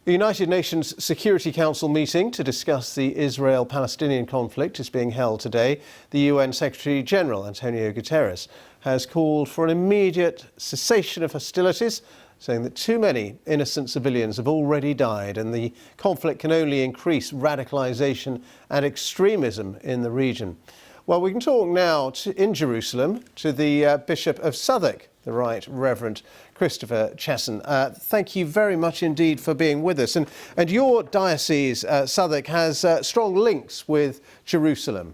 The United Nations Security Council meeting to discuss the Israel-Palestinian conflict is being held today. The UN Secretary-General, Antonio Guterres, has called for an immediate cessation of hostilities, saying that too many innocent civilians have already died and the conflict can only increase radicalisation and extremism in the region. Well, we can talk now in Jerusalem to the Bishop of Southwark, the Rt Revd Christopher Chessun. Thank you very much indeed for being with us. And your diocese, Southwark, has strong links with Jerusalem.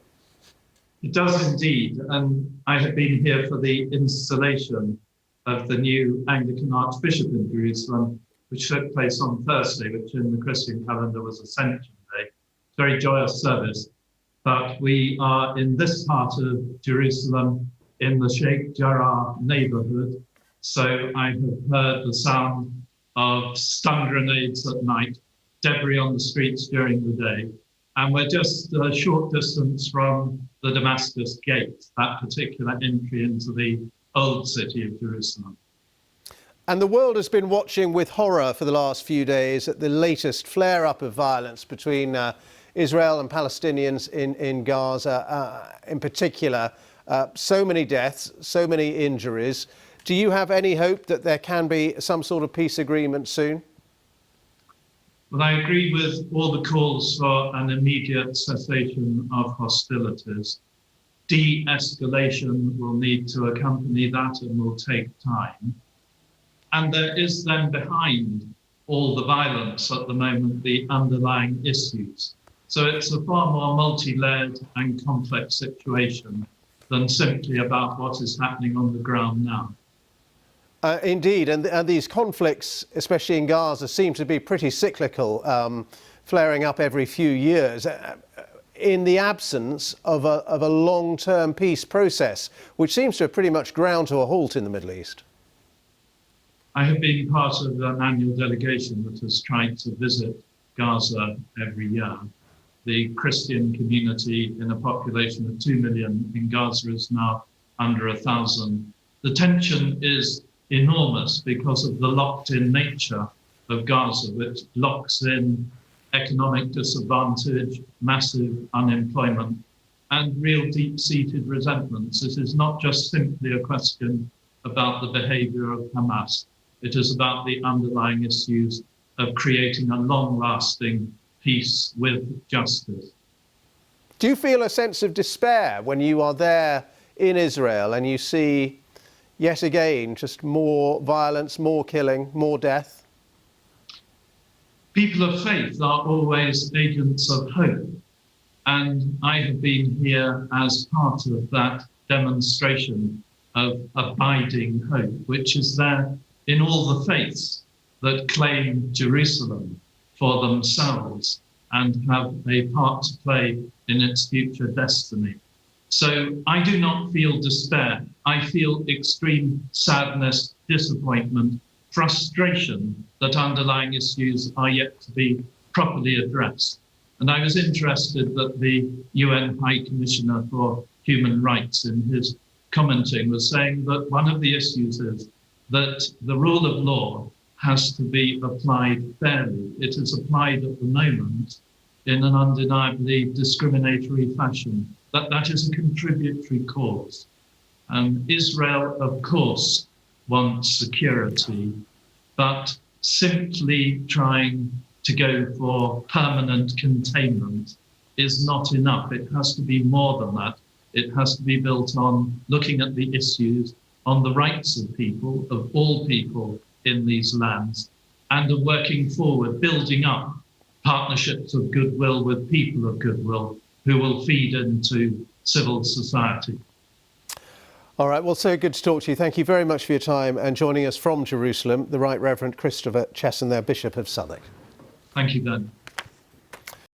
It does indeed, and I have been here for the installation of the new Anglican Archbishop in Jerusalem, which took place on Thursday, which in the Christian calendar was Ascension Day. Very joyous service. But we are in this part of Jerusalem in the Sheikh Jarrah neighborhood. So I have heard the sound of stun grenades at night, debris on the streets during the day. And we're just a short distance from the Damascus Gate, that particular entry into the old city of Jerusalem. And the world has been watching with horror for the last few days at the latest flare-up of violence between Israel and Palestinians in Gaza, in particular. So many deaths, so many injuries. Do you have any hope that there can be some sort of peace agreement soon? Well, I agree with all the calls for an immediate cessation of hostilities. De-escalation will need to accompany that and will take time. And there is then behind all the violence at the moment the underlying issues. So it's a far more multi-layered and complex situation than simply about what is happening on the ground now. Indeed, and these conflicts, especially in Gaza, seem to be pretty cyclical, flaring up every few years, in the absence of a long-term peace process, which seems to have pretty much ground to a halt in the Middle East. I have been part of an annual delegation that has tried to visit Gaza every year. The Christian community in a population of 2 million in Gaza is now under 1,000. The tension is enormous because of the locked-in nature of Gaza, which locks in economic disadvantage, massive unemployment, and real deep-seated resentments. It is not just simply a question about the behavior of Hamas. It is about the underlying issues of creating a long-lasting peace with justice. Do you feel a sense of despair when you are there in Israel and you see, yet again, just more violence, more killing, more death? People of faith are always agents of hope. And I have been here as part of that demonstration of abiding hope, which is there in all the faiths that claim Jerusalem for themselves and have a part to play in its future destiny. So I do not feel despair. I feel extreme sadness, disappointment, frustration that underlying issues are yet to be properly addressed. And I was interested that the UN High Commissioner for Human Rights in his commenting was saying that one of the issues is that the rule of law has to be applied fairly. It is applied at the moment in an undeniably discriminatory fashion. That is a contributory cause. Israel, of course, wants security, but simply trying to go for permanent containment is not enough. It has to be more than that. It has to be built on looking at the issues, on the rights of people, of all people in these lands, and of working forward, building up partnerships of goodwill with people of goodwill who will feed into civil society. All right, well, so good to talk to you. Thank you very much for your time and joining us from Jerusalem, the Rt Revd Christopher Chessun, there, Bishop of Southwark. Thank you, Dan.